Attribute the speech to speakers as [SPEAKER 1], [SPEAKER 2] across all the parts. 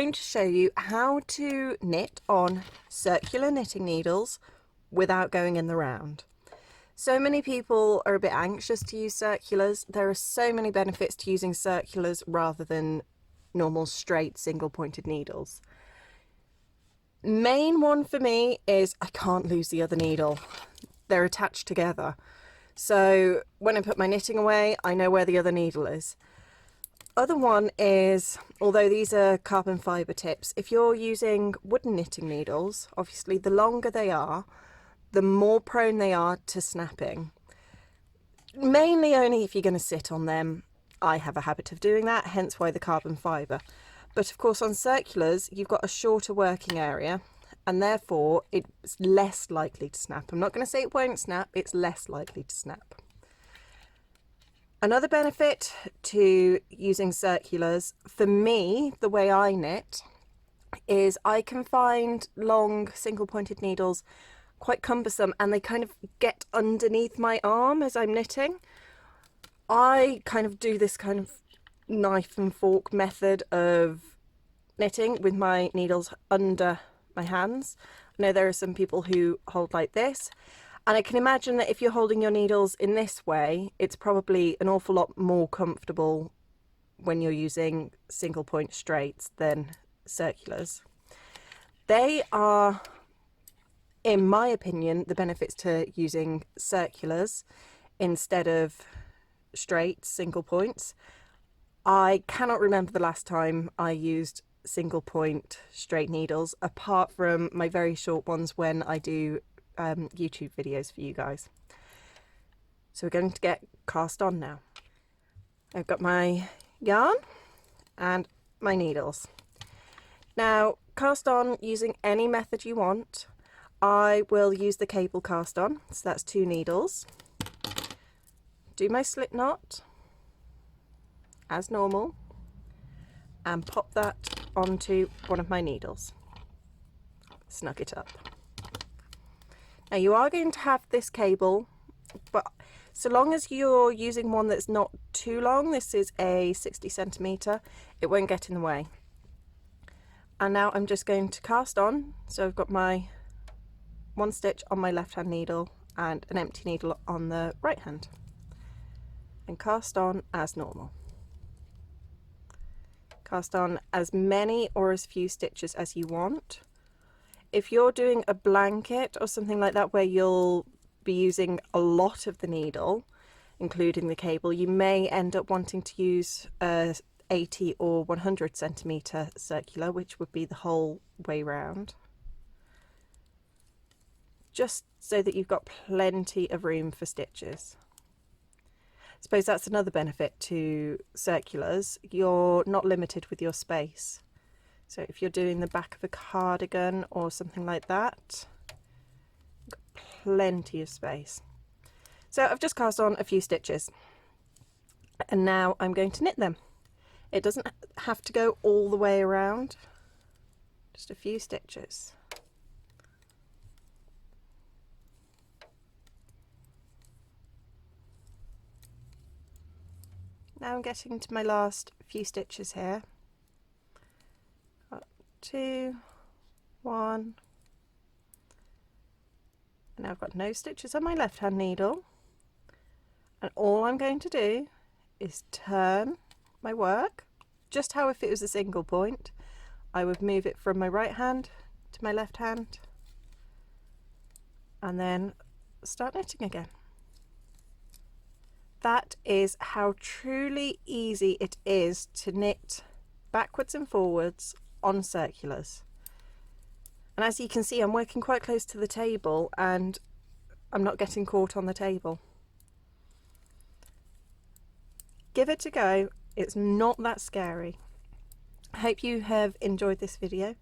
[SPEAKER 1] going to show you how to knit on circular knitting needles without going in the round. So many people are a bit anxious to use circulars. There are so many benefits to using circulars rather than normal straight single pointed needles. Main one for me is I can't lose the other needle. They're attached together. So when I put my knitting away, I know where the other needle is. Other one is, although these are carbon fibre tips, if you're using wooden knitting needles, obviously the longer they are, the more prone they are to snapping. Mainly only if you're going to sit on them. I have a habit of doing that, hence why the carbon fibre. But of course on circulars, you've got a shorter working area and therefore it's less likely to snap. I'm not going to say it won't snap, it's less likely to snap. Another benefit to using circulars, for me, the way I knit, is I can find long single pointed needles quite cumbersome and they kind of get underneath my arm as I'm knitting. I kind of do this kind of knife and fork method of knitting with my needles under my hands. I know there are some people who hold like this. And I can imagine that if you're holding your needles in this way, it's probably an awful lot more comfortable when you're using single point straights than circulars. They are, in my opinion, the benefits to using circulars instead of straights, single points. I cannot remember the last time I used single point straight needles, apart from my very short ones when I do YouTube videos for you guys. So we're going to get cast on now. I've got my yarn and my needles. Now, cast on using any method you want. I will use the cable cast on, so that's 2 needles. Do my slip knot as normal and pop that onto one of my needles. Snug it up. Now you are going to have this cable, but so long as you're using one that's not too long, this is a 60 centimetre, it won't get in the way. And now I'm just going to cast on, so I've got my 1 stitch on my left hand needle and an empty needle on the right hand. And cast on as normal. Cast on as many or as few stitches as you want. If you're doing a blanket or something like that where you'll be using a lot of the needle, including the cable, you may end up wanting to use a 80 or 100 centimetre circular, which would be the whole way round. Just so that you've got plenty of room for stitches. I suppose that's another benefit to circulars. You're not limited with your space. So if you're doing the back of a cardigan or something like that, you've got plenty of space. So I've just cast on a few stitches and now I'm going to knit them. It doesn't have to go all the way around, just a few stitches. Now I'm getting to my last few stitches here. 2, 1, and now I've got no stitches on my left hand needle, and all I'm going to do is turn my work just how if it was a single point. I would move it from my right hand to my left hand and then start knitting again. That is how truly easy it is to knit backwards and forwards on circulars. And as you can see, I'm working quite close to the table and I'm not getting caught on the table. Give it a go, it's not that scary. I hope you have enjoyed this video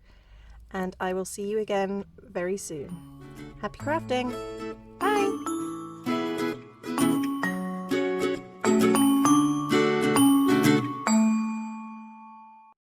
[SPEAKER 1] and I will see you again very soon. Happy crafting!